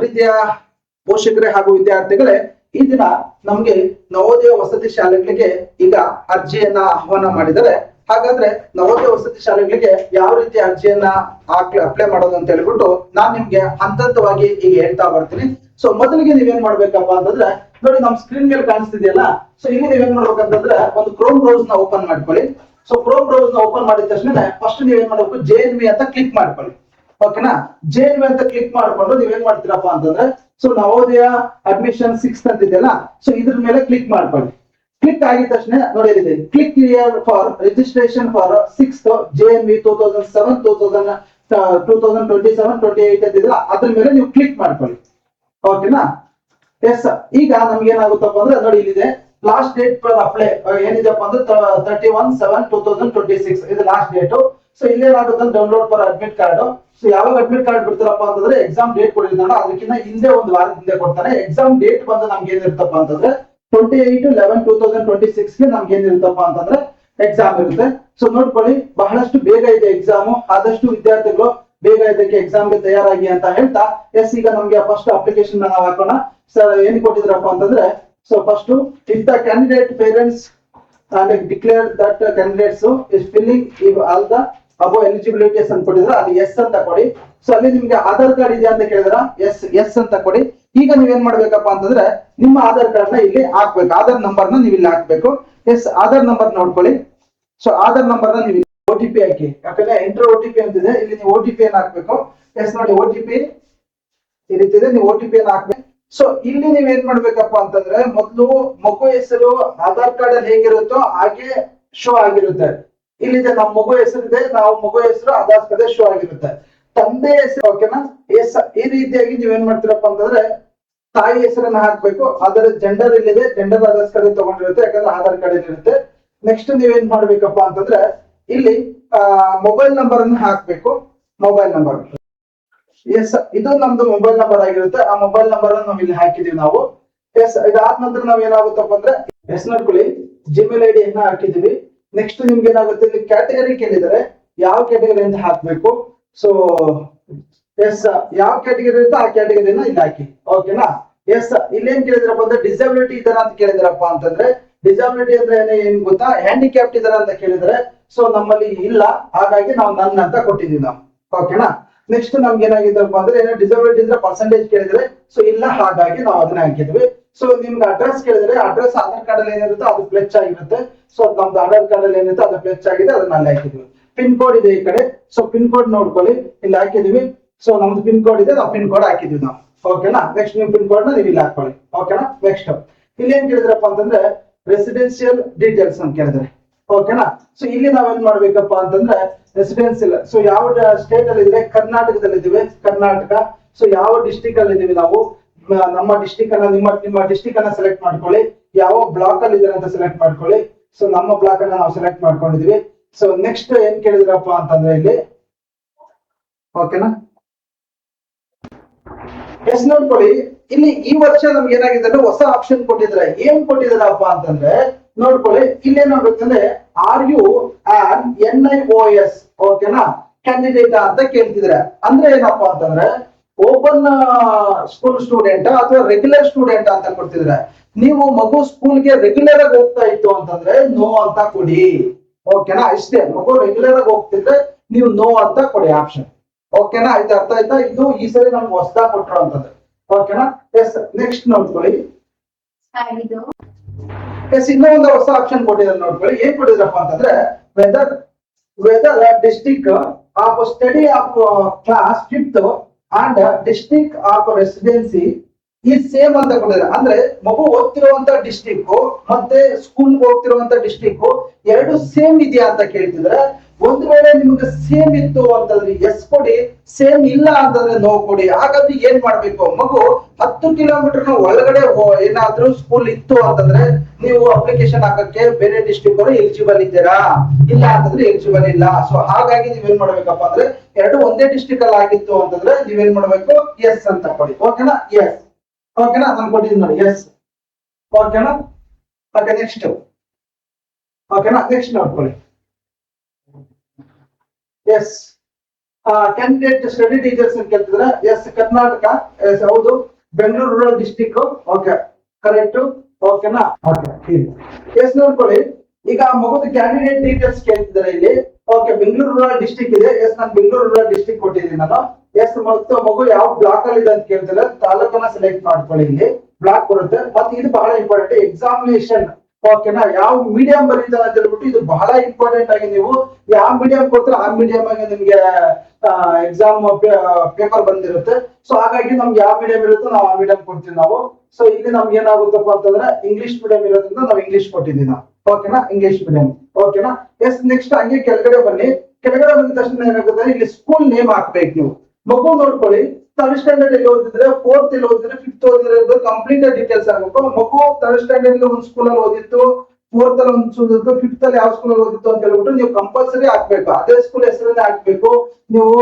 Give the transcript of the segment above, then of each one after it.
ಪ್ರೀತಿಯ ಪೋಷಕರೇ ಹಾಗೂ ವಿದ್ಯಾರ್ಥಿಗಳೇ, ಈ ದಿನ ನಮ್ಗೆ ನವೋದಯ ವಸತಿ ಶಾಲೆಗಳಿಗೆ ಈಗ ಅರ್ಜಿಯನ್ನ ಆಹ್ವಾನ ಮಾಡಿದರೆ. ಹಾಗಾದ್ರೆ ನವೋದಯ ವಸತಿ ಶಾಲೆಗಳಿಗೆ ಯಾವ ರೀತಿ ಅರ್ಜಿಯನ್ನ ಅಪ್ಲೈ ಮಾಡೋದು ಅಂತ ಹೇಳ್ಬಿಟ್ಟು ನಾನ್ ನಿಮ್ಗೆ ಹಂತವಾಗಿ ಈಗ ಹೇಳ್ತಾ ಬರ್ತೀನಿ. ಸೊ ಮೊದಲಿಗೆ ನೀವೇನ್ ಮಾಡ್ಬೇಕಪ್ಪ ಅಂತಂದ್ರೆ, ನೋಡಿ ನಮ್ ಸ್ಕ್ರೀನ್ ಮೇಲೆ ಕಾಣಿಸ್ತಿದೆಯಲ್ಲ, ಸೊ ಇಲ್ಲಿ ನೀವೇನ್ ಮಾಡ್ಬೇಕಂತಂದ್ರೆ ಒಂದು ಕ್ರೋಮ್ ಬ್ರೌಸ್ ನ ಓಪನ್ ಮಾಡ್ಕೊಳ್ಳಿ. ಸೊ ಕ್ರೋಮ್ ಬ್ರೌಸ್ ನ ಓಪನ್ ಮಾಡಿದ ತಕ್ಷಣ ಫಸ್ಟ್ ನೀವೇನ್ ಮಾಡ್ಬೇಕು, JNV ಅಂತ ಕ್ಲಿಕ್ ಮಾಡ್ಕೊಳ್ಳಿ. ಓಕೆನಾ, JNV ಅಂತ ಕ್ಲಿಕ್ ಮಾಡ್ಕೊಂಡು ನೀವೇನ್ ಮಾಡ್ತೀರಪ್ಪ ಅಂತಂದ್ರೆ, ಸೊ ನವೋದಯ ಅಡ್ಮಿಷನ್ 6th ಅಂತ ಇದೆಯಲ್ಲ, ಸೊ ಇದ್ರ ಮೇಲೆ ಕ್ಲಿಕ್ ಮಾಡ್ಕೊಳ್ಳಿ. ಕ್ಲಿಕ್ ಆಗಿದ ತಕ್ಷಣ ನೋಡಿ ಇದೆ click here for registration for 6th JNV 2007 2027 28 ಅಂತಿದ್ರೆ ಅದ್ರ ಮೇಲೆ ನೀವು ಕ್ಲಿಕ್ ಮಾಡ್ಕೊಳ್ಳಿ. ಓಕೆನಾ, ಎಸ್. ಈಗ ನಮ್ಗೆ ಏನಾಗುತ್ತಪ್ಪ ಅಂದ್ರೆ ನೋಡಿ ಇಲ್ಲಿದೆ ಲಾಸ್ಟ್ ಡೇಟ್ ಫಾರ್ ಅಪ್ಲೈ ಏನಿದೆಪ್ಪ ಅಂದ್ರೆ 31/7/2026 ಇದು ಲಾಸ್ಟ್ ಡೇಟ್. ಸೊ ಇಲ್ಲೇನಾಗುತ್ತೆ download for admit card. So ಯಾವಾಗ ಅಡ್ಮಿಟ್ ಕಾರ್ಡ್ ಬಿಡ್ತಾರಪ್ಪ ಅಂತಂದ್ರೆ ಎಕ್ಸಾಮ್ ಡೇಟ್ ಕೊಡಿರ್ತಾನೆ ಅದಕ್ಕಿಂತ ಹಿಂದೆ ಒಂದು ವಾರದ ಹಿಂದೆ ಕೊಡ್ತಾನೆ. ಎಕ್ಸಾಮ್ ಡೇಟ್ ಬಂದು ನಮ್ಗೆ ಏನಿರುತ್ತಪ್ಪ ಅಂತಂದ್ರೆ 28/11/2026 ಗೆ ನಮ್ಗೆ ಏನಿರುತ್ತಪ್ಪ ಅಂತಂದ್ರೆ ಎಕ್ಸಾಮ್ ಇರುತ್ತೆ. ಸೊ ನೋಡ್ಕೊಳ್ಳಿ, ಬಹಳಷ್ಟು ಬೇಗ ಇದೆ ಎಕ್ಸಾಮ್, ಆದಷ್ಟು ವಿದ್ಯಾರ್ಥಿಗಳು ಬೇಗ ಇದಕ್ಕೆ ಎಕ್ಸಾಮ್ ಗೆ ತಯಾರಾಗಿ ಅಂತ ಹೇಳ್ತಾ, ಎಸ್ ಈಗ ನಮ್ಗೆ ಫಸ್ಟ್ ಅಪ್ಲಿಕೇಶನ್ ನಾವು ಹಾಕೋಣ. ಸರ್ ಏನ್ ಕೊಟ್ಟಿದ್ರಪ್ಪ ಅಂತಂದ್ರೆ, so first if the candidate parents and declare that candidates is filling all the above eligibilities ಅಂತ ಕೊಟ್ಟಿದ್ರೆ ಅಲ್ಲಿ ಎಸ್ ಅಂತ ಕೊಡಿ. ಸೊ ಅಲ್ಲಿ ನಿಮ್ಗೆ ಆಧಾರ್ ಕಾರ್ಡ್ ಇದೆಯಾ ಅಂತ ಕೇಳಿದ್ರ ಎಸ್ ಅಂತ ಕೊಡಿ. ಈಗ ನೀವೇನ್ ಮಾಡ್ಬೇಕಪ್ಪ ಅಂತಂದ್ರೆ ನಿಮ್ಮ ಆಧಾರ್ ಕಾರ್ಡ್ ನ ಇಲ್ಲಿ ಹಾಕ್ಬೇಕು, ಆಧಾರ್ ನಂಬರ್ ನ ನೀವು ಇಲ್ಲಿ ಹಾಕ್ಬೇಕು. ಎಸ್, ಆಧಾರ್ ನಂಬರ್ ನೋಡ್ಕೊಳ್ಳಿ. ಸೊ ಆಧಾರ್ ನಂಬರ್ ನ ನೀವು OTP ಹಾಕಿ, ಯಾಕಂದ್ರೆ ಎಂಟರ್ OTP ಅಂತಿದೆ, ಇಲ್ಲಿ ನೀವು OTP ಅನ್ನ ಹಾಕ್ಬೇಕು. ಎಸ್ ನೋಡಿ OTP ಈ ರೀತಿ ಇದೆ, ನೀವು OTP ಅನ್ನ ಹಾಕ್ಬೇಕು. ಸೊ ಇಲ್ಲಿ ನೀವ್ ಏನ್ ಮಾಡ್ಬೇಕಪ್ಪ ಅಂತಂದ್ರೆ, ಮೊದಲು ಮಗು ಹೆಸರು ಆಧಾರ್ ಕಾರ್ಡ್ ಅಲ್ಲಿ ಹೇಗಿರುತ್ತೋ ಹಾಗೆ ಶೋ ಆಗಿರುತ್ತೆ. ಇಲ್ಲಿದೆ ನಮ್ಮ ಮಗು ಹೆಸರಿದೆ, ನಾವು ಮಗು ಹೆಸರು ಆಧಾರ್ ಕಾರ್ಡ್ ಶೋ ಆಗಿರುತ್ತೆ. ತಂದೆ ಹೆಸರು ಓಕೆನಾ, ಎಸ್ ಈ ರೀತಿಯಾಗಿ ನೀವೇನ್ ಮಾಡ್ತೀರಪ್ಪ ಅಂತಂದ್ರೆ ತಾಯಿ ಹೆಸರನ್ನ ಹಾಕ್ಬೇಕು. ಅದರ ಜೆಂಡರ್ ಇಲ್ಲಿದೆ, ಜೆಂಡರ್ ಆಧಾರ್ ಕಾರ್ಡ್ ತಗೊಂಡಿರುತ್ತೆ, ಯಾಕಂದ್ರೆ ಆಧಾರ್ ಕಾರ್ಡ್ ಇರುತ್ತೆ. ನೆಕ್ಸ್ಟ್ ನೀವೇನ್ ಮಾಡ್ಬೇಕಪ್ಪ ಅಂತಂದ್ರೆ ಇಲ್ಲಿ ಮೊಬೈಲ್ ನಂಬರ್ ಅನ್ನು ಹಾಕ್ಬೇಕು. ಮೊಬೈಲ್ ನಂಬರ್ ಎಸ್, ಇದು ನಮ್ದು ಮೊಬೈಲ್ ನಂಬರ್ ಆಗಿರುತ್ತೆ. ಆ ಮೊಬೈಲ್ ನಂಬರ್ ಅನ್ನು ನಾವು ಇಲ್ಲಿ ಹಾಕಿದೀವಿ ನಾವು. ಎಸ್, ಇದಾದ ನಂತರ ನಾವ್ ಏನಾಗುತ್ತಪ್ಪ ಅಂದ್ರೆ ಎಸ್ ನೋಡ್ಕೊಳ್ಳಿ, ಜಿಮೇಲ್ ID ಅನ್ನ ಹಾಕಿದೀವಿ. ನೆಕ್ಸ್ಟ್ ನಿಮ್ಗೆ ಏನಾಗುತ್ತೆ, ಇಲ್ಲಿ ಕ್ಯಾಟಗರಿ ಕೇಳಿದರೆ ಯಾವ ಕ್ಯಾಟಗರಿ ಅಂತ ಹಾಕ್ಬೇಕು. ಸೊ ಎಸ್, ಯಾವ ಕ್ಯಾಟಗರಿ ಇರುತ್ತೆ ಆ ಕ್ಯಾಟಗರಿನ ಇಲ್ಲಿ ಹಾಕಿ. ಓಕೆನಾ, ಎಸ್. ಇಲ್ಲೇನ್ ಕೇಳಿದ್ರಪ್ಪ ಅಂದ್ರೆ ಡಿಸಬಿಲಿಟಿ ಇದಾರ ಅಂತ ಕೇಳಿದ್ರಪ್ಪ ಅಂತಂದ್ರೆ, ಡಿಸಬಿಲಿಟಿ ಅಂದ್ರೆ ಏನ್ ಗೊತ್ತಾ, ಹ್ಯಾಂಡಿಕ್ಯಾಪ್ಟ್ ಇದಾರ ಅಂತ ಕೇಳಿದ್ರೆ ಸೊ ನಮ್ಮಲ್ಲಿ ಇಲ್ಲ, ಹಾಗಾಗಿ ನಾವು ನನ್ ಅಂತ ಕೊಟ್ಟಿದೀವಿ ನಾವು. ಓಕೆನಾ, ನೆಕ್ಸ್ಟ್ ನಮ್ಗೆ ಏನಾಗಿದ್ದಪ್ಪ ಅಂದ್ರೆ ಏನೋ ಡಿಸಬಿಲಿಟಿ ಇದ್ರೆ ಪರ್ಸೆಂಟೇಜ್ ಕೇಳಿದ್ರೆ ಸೊ ಇಲ್ಲ, ಹಾಗಾಗಿ ನಾವು ಅದನ್ನ ಹಾಕಿದ್ವಿ. ಸೊ ನಿಮ್ಗೆ ಅಡ್ರೆಸ್ ಕೇಳಿದ್ರೆ ಅಡ್ರೆಸ್ ಆಧಾರ್ ಕಾರ್ಡ್ ಅಲ್ಲಿ ಏನಿರುತ್ತೆ ಅದು ಪ್ಲೆಚ್ ಆಗಿರುತ್ತೆ. ಸೊ ನಮ್ದು ಆಧಾರ್ ಕಾರ್ಡ್ ಅಲ್ಲಿ ಏನಿರುತ್ತೆ ಅದು ಪ್ಲೆಚ್ ಆಗಿದೆ, ಅದನ್ನ ಅಲ್ಲಿ ಹಾಕಿದ್ವಿ. ಪಿನ್ ಕೋಡ್ ಇದೆ ಈ ಕಡೆ, ಸೊ ಪಿನ್ ಕೋಡ್ ನೋಡ್ಕೊಳ್ಳಿ, ಇಲ್ಲಿ ಹಾಕಿದ್ವಿ. ಸೊ ನಮ್ದು ಪಿನ್ ಕೋಡ್ ಇದೆ, ನಾವು ಪಿನ್ ಕೋಡ್ ಹಾಕಿದ್ವಿ ನಾವು. ಓಕೆನಾ, ನೆಕ್ಸ್ಟ್ ನಿಮ್ ಪಿನ್ ಕೋಡ್ ನ ನೀವು ಇಲ್ಲಿ ಹಾಕೊಳ್ಳಿ. ಓಕೆನಾ, ನೆಕ್ಸ್ಟ್ ಇಲ್ಲಿ ಏನ್ ಕೇಳಿದ್ರಪ್ಪ ಅಂತಂದ್ರೆ ರೆಸಿಡೆನ್ಸಿಯಲ್ ಡೀಟೇಲ್ಸ್ ಅಂತ ಕೇಳಿದ್ರೆ. ಓಕೆನಾ, ಸೊ ಇಲ್ಲಿ ನಾವೇನ್ ಮಾಡ್ಬೇಕಪ್ಪ ಅಂತಂದ್ರೆ ರೆಸಿಡೆನ್ಸಿಯಲ್, ಸೊ ಯಾವ ಸ್ಟೇಟ್ ಅಲ್ಲಿ ಇದ್ರೆ ಕರ್ನಾಟಕದಲ್ಲಿ ಇದೀವಿ, ಕರ್ನಾಟಕ. ಸೊ ಯಾವ ಡಿಸ್ಟಿಕ್ ಅಲ್ಲಿ ಇದೀವಿ ನಾವು, ನಮ್ಮ ಡಿಸ್ಟಿಕ್ ಅನ್ನ ನಿಮ್ಮ ಡಿಸ್ಟಿಕ್ ಅನ್ನ ಸೆಲೆಕ್ಟ್ ಮಾಡ್ಕೊಳ್ಳಿ. ಯಾವ ಬ್ಲಾಕ್ ಅಲ್ಲಿ ಇದ್ದಾರೆ ಅಂತ ಸೆಲೆಕ್ಟ್ ಮಾಡ್ಕೊಳ್ಳಿ. ಸೊ ನಮ್ಮ ಬ್ಲಾಕ್ ಅನ್ನ ನಾವು ಸೆಲೆಕ್ಟ್ ಮಾಡ್ಕೊಂಡಿದೀವಿ. ಸೊ ನೆಕ್ಸ್ಟ್ ಏನ್ ಕೇಳಿದ್ರಪ್ಪ ಅಂತಂದ್ರೆ ಇಲ್ಲಿ ಓಕೆನಾ, ಎಸ್ ನೋಡ್ಕೊಳ್ಳಿ, ಇಲ್ಲಿ ಈ ವರ್ಷ ನಮ್ಗೆ ಏನಾಗಿದೆ ಅಂದ್ರೆ ಹೊಸ ಆಪ್ಷನ್ ಕೊಟ್ಟಿದ್ರೆ. ಏನ್ ಕೊಟ್ಟಿದಾರಪ್ಪ ಅಂತಂದ್ರೆ ನೋಡ್ಕೊಳ್ಳಿ, ಇಲ್ಲೇನಾಗುತ್ತಂದ್ರೆ RUNNIOS ಓಕೆನಾ ಕ್ಯಾಂಡಿಡೇಟ್ ಅಂತ ಕೇಳ್ತಿದ್ರೆ. ಅಂದ್ರೆ ಏನಪ್ಪಾ ಅಂತಂದ್ರೆ ಓಪನ್ ಸ್ಕೂಲ್ ಸ್ಟೂಡೆಂಟ್ ಅಥವಾ ರೆಗ್ಯುಲರ್ ಸ್ಟೂಡೆಂಟ್ ಅಂತ ಕೊಡ್ತಿದ್ರೆ. ನೀವು ಮಗು ಸ್ಕೂಲ್ಗೆ ರೆಗ್ಯುಲರ್ ಆಗಿ ಹೋಗ್ತಾ ಇತ್ತು ಅಂತಂದ್ರೆ ನೋ ಅಂತ ಕೊಡಿ. ಓಕೆನಾ, ಇಷ್ಟೇ. ಮಗು ರೆಗ್ಯುಲರ್ ಆಗಿ ಹೋಗ್ತಿದ್ರೆ ನೀವು ನೋ ಅಂತ ಕೊಡಿ ಆಪ್ಷನ್. ಓಕೆನಾ, ಇದು ಅರ್ಥ ಆಯ್ತಾ? ಇದು ಈ ಸರಿ ನಮ್ಗೆ ಹೊಸದಾಗಿ ಕೊಟ್ಟರು ಅಂತಂದ್ರೆ. ಓಕೆನಾ, ಎಸ್. ನೆಕ್ಸ್ಟ್ ನೋಡ್ಕೊಳ್ಳಿ, ಎಸ್ ಇನ್ನೊಂದು ಹೊಸ ಆಪ್ಷನ್ ಕೊಟ್ಟಿದ್ದಾರೆ ನೋಡ್ಕೊಳ್ಳಿ. ಏನ್ ಕೊಟ್ಟಿದ್ರಪ್ಪ ಅಂತಂದ್ರೆ whether district of study of class 5th and district of residency ಈ ಸೇಮ್ ಅಂತ ಕೊಟ್ಟಿದ್ದಾರೆ. ಅಂದ್ರೆ ಮಗು ಓದ್ತಿರುವಂತ ಡಿಸ್ಟಿಕ್ ಮತ್ತೆ ಸ್ಕೂಲ್ ಹೋಗ್ತಿರುವಂತ ಡಿಸ್ಟಿಕ್ ಎರಡು ಸೇಮ್ ಇದೆಯಾ ಅಂತ ಕೇಳ್ತಿದ್ರೆ. ಒಂದ್ ವೇಳೆ ನಿಮ್ಗೆ ಸೇಮ್ ಇತ್ತು ಅಂತಂದ್ರೆ ಎಸ್ ಕೊಡಿ, ಸೇಮ್ ಇಲ್ಲ ಅಂತಂದ್ರೆ ನೋ ಕೊಡಿ. ಹಾಗಾದ್ರೆ ಏನ್ ಮಾಡ್ಬೇಕು, ಮಗು 10 ಕಿಲೋಮೀಟರ್ ಒಳಗಡೆ ಏನಾದ್ರೂ ಸ್ಕೂಲ್ ಇತ್ತು ಅಂತಂದ್ರೆ ನೀವು ಅಪ್ಲಿಕೇಶನ್ ಹಾಕಕ್ಕೆ ಬೇರೆ ಡಿಸ್ಟ್ರಿಕ್ಟ್ ಅವರು ಎಲಿಜಿಬಲ್ ಇದ್ದೀರಾ, ಇಲ್ಲ ಅಂತಂದ್ರೆ ಎಲಿಜಿಬಲ್ ಇಲ್ಲ. ಸೊ ಹಾಗಾಗಿ ನೀವೇನ್ ಮಾಡ್ಬೇಕಪ್ಪ ಅಂದ್ರೆ ಎರಡು ಒಂದೇ ಡಿಸ್ಟ್ರಿಕ್ಟ್ ಅಲ್ಲಿ ಆಗಿತ್ತು ಅಂತಂದ್ರೆ ನೀವೇನ್ ಮಾಡ್ಬೇಕು, ಎಸ್ ಅಂತ ಕೊಡಿ. ಓಕೆನಾ, ಎಸ್. ಓಕೆನಾ, ನಾನು ಕೊಟ್ಟಿದ್ದೀನಿ ನೋಡಿ ಎಸ್. ಓಕೆನಾ, ಓಕೆ ನೆಕ್ಸ್ಟ್. ಓಕೆನಾ, ನೆಕ್ಸ್ಟ್ ನೋಡ್ಕೊಳ್ಳಿ. ಎಸ್ ಕ್ಯಾಂಡಿಡೇಟ್ ಸ್ಟಡಿ ಟೀಚರ್ಸ್ ಅಂತ ಕೇಳ್ತಿದ್ರೆ ಎಸ್ ಕರ್ನಾಟಕ, ಎಸ್ ಹೌದು, Bengaluru rural district, okay correct, ಓಕೆನಾ, ಓಕೆ ಎಸ್ ನೋಡ್ಕೊಳ್ಳಿ. ಈಗ ಮಗುದು ಕ್ಯಾಂಡಿಡೇಟ್ ಡೀಟೇಲ್ಸ್ ಕೇಳ್ತಿದ್ದಾರೆ ಇಲ್ಲಿ. ಓಕೆ, ಬೆಂಗಳೂರು ರೂರಲ್ ಡಿಸ್ಟಿಕ್ ಇದೆ. ಎಸ್ ನಾನು ಬೆಂಗಳೂರು ರೂರಲ್ ಡಿಸ್ಟಿಕ್ ಕೊಟ್ಟಿದ್ದೀನಿ ನಾನು. ಎಸ್ ಮತ್ತು ಮಗು ಯಾವ ಬ್ಲಾಕ್ ಅಲ್ಲಿ ಇದೆ ಅಂತ ಕೇಳ್ತಾರೆ, ತಾಲೂಕನ್ನ ಸೆಲೆಕ್ಟ್ ಮಾಡ್ಕೊಳ್ಳಿ. ಇಲ್ಲಿ ಬ್ಲಾಕ್ ಬರುತ್ತೆ. ಮತ್ತೆ ಇದು ಬಹಳ ಇಂಪಾರ್ಟೆಂಟ್, ಎಕ್ಸಾಮಿನೇಷನ್, ಓಕೆನಾ, ಯಾವ ಮೀಡಿಯಂ ಬರೀತಾರೆ ಅಂತ ಹೇಳ್ಬಿಟ್ಟು ಇದು ಬಹಳ ಇಂಪಾರ್ಟೆಂಟ್ ಆಗಿ ನೀವು ಯಾವ ಮೀಡಿಯಂ ಕೊಡ್ತಾರೆ ಆ ಮೀಡಿಯಂ ಆಗಿ ನಿಮ್ಗೆ ಎಕ್ಸಾಮ್ ಪೇಪರ್ ಬಂದಿರುತ್ತೆ. ಸೊ ಹಾಗಾಗಿ ನಮ್ಗೆ ಯಾವ ಮೀಡಿಯಂ ಇರುತ್ತೋ ನಾವು ಆ ಮೀಡಿಯಂ ಕೊಡ್ತೀವಿ ನಾವು. ಸೊ ಇಲ್ಲಿ ನಮ್ಗೆ ಏನಾಗುತ್ತಪ್ಪ ಅಂತಂದ್ರೆ ಇಂಗ್ಲಿಷ್ ಮೀಡಿಯಂ ಇರೋದ್ರಿಂದ ನಾವು ಇಂಗ್ಲಿಷ್ ಕೊಟ್ಟಿದ್ದೀವಿ ನಾವು, ಓಕೆನಾ, ಇಂಗ್ಲಿಷ್ ಮೀಡಿಯಂ, ಓಕೆನಾ. ಎಸ್ ನೆಕ್ಸ್ಟ್ ಹಂಗೆ ಕೆಳಗಡೆ ಬನ್ನಿ. ಕೆಳಗಡೆ ಬಂದ ತಕ್ಷಣ ಏನಾಗುತ್ತೆ, ಇಲ್ಲಿ ಸ್ಕೂಲ್ ನೇಮ್ ಹಾಕ್ಬೇಕು ನೀವು. ಮಗು ನೋಡ್ಕೊಳ್ಳಿ, ಥರ್ಡ್ ಸ್ಟ್ಯಾಂಡರ್ಡ್ ಎಲ್ಲಿ ಓದಿದ್ರೆ, ಫೋರ್ತ್ ಎಲ್ಲಿ ಓದಿದ್ರೆ, ಫಿಫ್ತ್ ಓದಿದ್ರೆ ಕಂಪ್ಲೀಟ್ ಡೀಟೇಲ್ಸ್ ಆಗಬೇಕು. ಮಗು ಥರ್ಡ್ ಸ್ಟ್ಯಾಂಡರ್ಡ್ ಒಂದು ಸ್ಕೂಲಲ್ಲಿ ಓದಿತ್ತು, ಫೋರ್ತ್ ಅಲ್ಲಿ ಒಂದು ಸ್ಕೂಲ್ ಓದಿತ್ತು, ಫಿಫ್ತ್ ಅಲ್ಲಿ ಯಾವ ಸ್ಕೂಲ್ ಓದಿತ್ತು ಅಂತ ಹೇಳ್ಬಿಟ್ಟು ನೀವು ಕಂಪಲ್ಸರಿ ಹಾಕ್ಬೇಕು. ಅದೇ ಸ್ಕೂಲ್ ಹೆಸರನ್ನೇ ಹಾಕ್ಬೇಕು. ನೀವು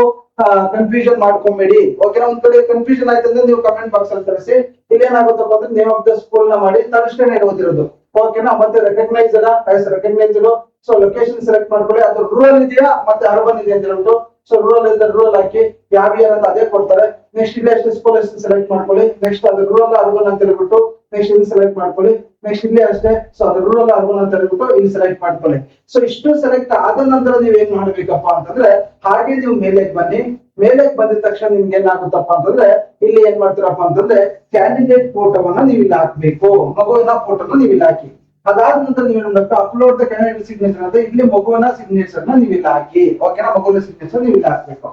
ಕನ್ಫ್ಯೂಷನ್ ಮಾಡ್ಕೊಂಬೇಡಿ, ಓಕೆನಾ. ಒಂದ್ ಕಡೆ ಕನ್ಫ್ಯೂಷನ್ ಆಯ್ತಂದ್ರೆ ನೀವು ಕಮೆಂಟ್ ಬಾಕ್ಸ್ ಅಲ್ಲಿ ತರಿಸಿ. ಇಲ್ಲಿ ಏನಾಗುತ್ತಪ್ಪ ಅಂದ್ರೆ ನೇಮ್ ಆಫ್ ದ ಸ್ಕೂಲ್ ನ ಮಾಡಿ ಥರ್ಡ್ ಸ್ಟ್ಯಾಂಡರ್ಡ್ ಓದಿರೋದು, ಓಕೆನಾ. ಮತ್ತೆ recognised, recognised. So location select ಮಾಡ್ಕೊಳ್ಳಿ. ಅದು ರೂರಲ್ ಇದೆಯಾ ಮತ್ತೆ ಅರ್ಬನ್ ಇದೆಯಾ ಅಂತ ಹೇಳ್ಬಿಟ್ಟು. ಸೊ ರೂರಲ್ ಇದ್ರೆ ರೂರಲ್ ಹಾಕಿ, ಯಾವ ಇಯರ್ ಅಂತ ಅದೇ ಕೊಡ್ತಾರೆ. ನೆಕ್ಸ್ಟ್ ಇಲ್ಲಿ ಎಷ್ಟು ಸ್ಕೂಲ್ ಎಷ್ಟು ಸೆಲೆಕ್ಟ್ ಮಾಡ್ಕೊಳ್ಳಿ. ನೆಕ್ಸ್ಟ್ ಅದು ರೂರಲ್ ಅರ್ಬನ್ ಅಂತ ಹೇಳ್ಬಿಟ್ಟು ನೆಕ್ಸ್ಟ್ ಇಲ್ಲಿ ಸೆಲೆಕ್ಟ್ ಮಾಡ್ಕೊಳ್ಳಿ. ನೆಕ್ಸ್ಟ್ ಇಲ್ಲಿ ಅಷ್ಟೇ. ಸೊ ಅದು ರೂರಲ್ ಅರ್ಬನ್ ಅಂತ ಹೇಳ್ಬಿಟ್ಟು ಇಲ್ಲಿ ಸೆಲೆಕ್ಟ್ ಮಾಡ್ಕೊಳ್ಳಿ. ಸೊ ಇಷ್ಟು ಸೆಲೆಕ್ಟ್ ಆದ ನಂತರ ನೀವ್ ಏನ್ ಮಾಡ್ಬೇಕಪ್ಪ ಅಂತಂದ್ರೆ, ಹಾಗೆ ನೀವು ಮೇಲೆಗೆ ಬನ್ನಿ. ಮೇಲೆಗೆ ಬಂದಿದ ತಕ್ಷಣ ನಿಮ್ಗೆ ಏನಾಗುತ್ತಪ್ಪ ಅಂತಂದ್ರೆ, ಇಲ್ಲಿ ಏನ್ ಮಾಡ್ತೀರಪ್ಪ ಅಂತಂದ್ರೆ ಕ್ಯಾಂಡಿಡೇಟ್ ಫೋಟೋವನ್ನ ನೀವು ಇಲ್ಲಿ ಹಾಕ್ಬೇಕು. ಮಗುವಿನ ಫೋಟೋನ ನೀವು ಇಲ್ಲಿ ಹಾಕಿ. ಅದಾದ ನಂತರ ನೀವು ಏನ್ಬೇಕು, ಅಪ್ಲೋಡ್ ದ ಕ್ಯಾಂಡಿಡೇಟ್ ಸಿಗ್ನೇಚರ್ ಅಂತ ಇಲ್ಲಿ ಮಗುವಿನ ಸಿಗ್ನೇಚರ್ ನ ನೀವು ಇಲ್ಲಿ ಹಾಕಿ, ಓಕೆನಾ. ಮಗುವಿನ ಸಿಗ್ನೇಚರ್ ನೀವು ಇಲ್ಲಿ ಹಾಕ್ಬೇಕು.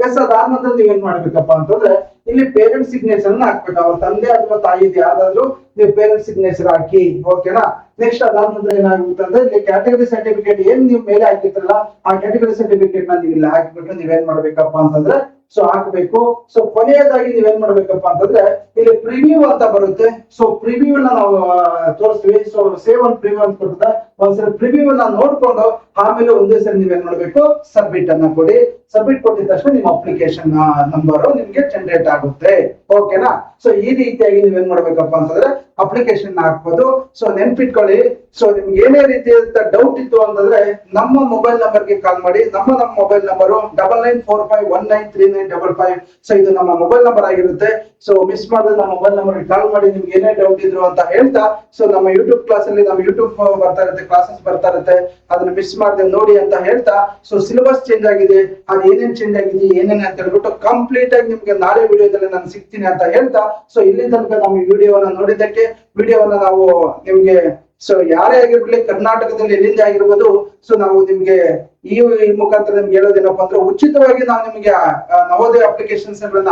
ಎಸ್ ಅದಾದ ನಂತರ ನೀವ್ ಏನ್ ಮಾಡ್ಬೇಕಪ್ಪ ಅಂತಂದ್ರೆ, ಇಲ್ಲಿ ಪೇರೆಂಟ್ ಸಿಗ್ನೇಚರ್ ನ ಹಾಕ್ಬೇಕು. ಅವ್ರ ತಂದೆ ಅಥವಾ ತಾಯಿ ಯಾವ್ದಾದ್ರು ನೀವು ಪೇರೆಂಟ್ ಸಿಗ್ನೇಚರ್ ಹಾಕಿ, ಓಕೆನಾ. ನೆಕ್ಸ್ಟ್ ಅದಾದ ನಂತರ ಏನಾಗುತ್ತೆ ಅಂದ್ರೆ, ಇಲ್ಲಿ ಕ್ಯಾಟಗರಿ ಸರ್ಟಿಫಿಕೇಟ್ ಏನ್ ನೀವು ಮೇಲೆ ಹಾಕಿರ್ತಾರಲ್ಲ ಆ ಕ್ಯಾಟಗರಿ ಸರ್ಟಿಫಿಕೇಟ್ ನ ನೀವು ಇಲ್ಲಿ ಹಾಕಿಬಿಟ್ಟು ನೀವೇನ್ ಮಾಡ್ಬೇಕಪ್ಪ ಅಂತಂದ್ರೆ ಸೊ ಹಾಕ್ಬೇಕು. ಸೊ ಕೊನೆಯದಾಗಿ ನೀವೇನ್ ಮಾಡ್ಬೇಕಪ್ಪ ಅಂತಂದ್ರೆ, ಇಲ್ಲಿ ಪ್ರಿವ್ಯೂ ಅಂತ ಬರುತ್ತೆ. ಸೊ ಪ್ರಿವ್ಯೂ ನ ನಾವು ತೋರಿಸ್ತೀವಿ. ಸೊ ಸೇವ್ ಒನ್ ಪ್ರಿವ್ಯೂ ಅಂತ ಕೊಡ್ತದೆ. ಒಂದ್ಸರಿ ಪ್ರಿವ್ಯೂ ನ ನೋಡ್ಕೊಂಡು ಆಮೇಲೆ ಒಂದೇ ಸರಿ ನೀವೇನ್ ಮಾಡ್ಬೇಕು, ಸಬ್ಮಿಟ್ ಅನ್ನ ಕೊಡಿ. ಸಬ್ಮಿಟ್ ಕೊಟ್ಟಿದ ತಕ್ಷಣ ನಿಮ್ಮ ಅಪ್ಲಿಕೇಶನ್ ನಂಬರ್ ನಿಮ್ಗೆ ಜನರೇಟ್ ಆಗುತ್ತೆ, ಓಕೆನಾ. ಸೊ ಈ ರೀತಿಯಾಗಿ ನೀವೇನ್ ಮಾಡ್ಬೇಕಪ್ಪ ಅಂತಂದ್ರೆ ಅಪ್ಲಿಕೇಶನ್ ಹಾಕ್ಬೋದು. ಸೊ ನೆನ್ಪಿಟ್ಕೊಳ್ಳಿ, ಸೊ ನಿಮ್ಗೆ ಏನೇ ರೀತಿಯಾದ ಡೌಟ್ ಇತ್ತು ಅಂತಂದ್ರೆ ನಮ್ಮ ಮೊಬೈಲ್ ನಂಬರ್ಗೆ ಕಾಲ್ ಮಾಡಿ. ನಮ್ಮ ಮೊಬೈಲ್ ನಂಬರ್ 9945193955. ಸೊ ಇದು ನಮ್ಮ ಮೊಬೈಲ್ ನಂಬರ್ ಆಗಿರುತ್ತೆ. ಸೊ ಮಿಸ್ ಮಾಡಿದ್ರೆ ನಮ್ಮ ಮೊಬೈಲ್ ನಂಬರ್ಗೆ ಕಾಲ್ ಮಾಡಿ ನಿಮ್ಗೆ ಏನೇ ಡೌಟ್ ಇದ್ರು ಅಂತ ಹೇಳ್ತಾ, ಸೊ ನಮ್ಮ ಯೂಟ್ಯೂಬ್ ಕ್ಲಾಸ್ ಅಲ್ಲಿ ನಮ್ಮ ಯೂಟ್ಯೂಬ್ ಬರ್ತಾ ಇರುತ್ತೆ, ಕ್ಲಾಸಸ್ ಬರ್ತಾ ಇರುತ್ತೆ, ಅದನ್ನ ಮಿಸ್ ಮಾಡದೆ ನೋಡಿ ಅಂತ ಹೇಳ್ತಾ. ಸೊ ಸಿಲೆಬಸ್ ಚೇಂಜ್ ಆಗಿದೆ, ಅದು ಏನೇನ್ ಚೇಂಜ್ ಆಗಿದೆ ಏನೇನ್ ಅಂತ ಹೇಳ್ಬಿಟ್ಟು ಕಂಪ್ಲೀಟ್ ಆಗಿ ನಿಮ್ಗೆ ನಾಳೆ ವಿಡಿಯೋದಲ್ಲಿ ನಾನು ಸಿಗ್ತೀನಿ ಅಂತ ಹೇಳ್ತಾ. ಸೊ ಇಲ್ಲಿ ತನಕ ನಮ್ಮ ವಿಡಿಯೋವನ್ನ ನೋಡಿದ್ದಕ್ಕೆ, ವಿಡಿಯೋವನ್ನ ನಾವು ನಿಮ್ಗೆ ಸೊ ಯಾರೇ ಆಗಿರ್ಲಿ ಕರ್ನಾಟಕದಲ್ಲಿ ಎಲ್ಲಿಂದ ಆಗಿರ್ಬೋದು, ಸೊ ನಾವು ನಿಮ್ಗೆ ಈ ಮುಖಾಂತರ ನಿಮ್ಗೆ ಹೇಳೋದೇನಪ್ಪ ಅಂದ್ರೆ, ಉಚಿತವಾಗಿ ನಾವು ನಿಮ್ಗೆ ನವೋದಯ ಅಪ್ಲಿಕೇಶನ್ಸ್ ಗಳನ್ನ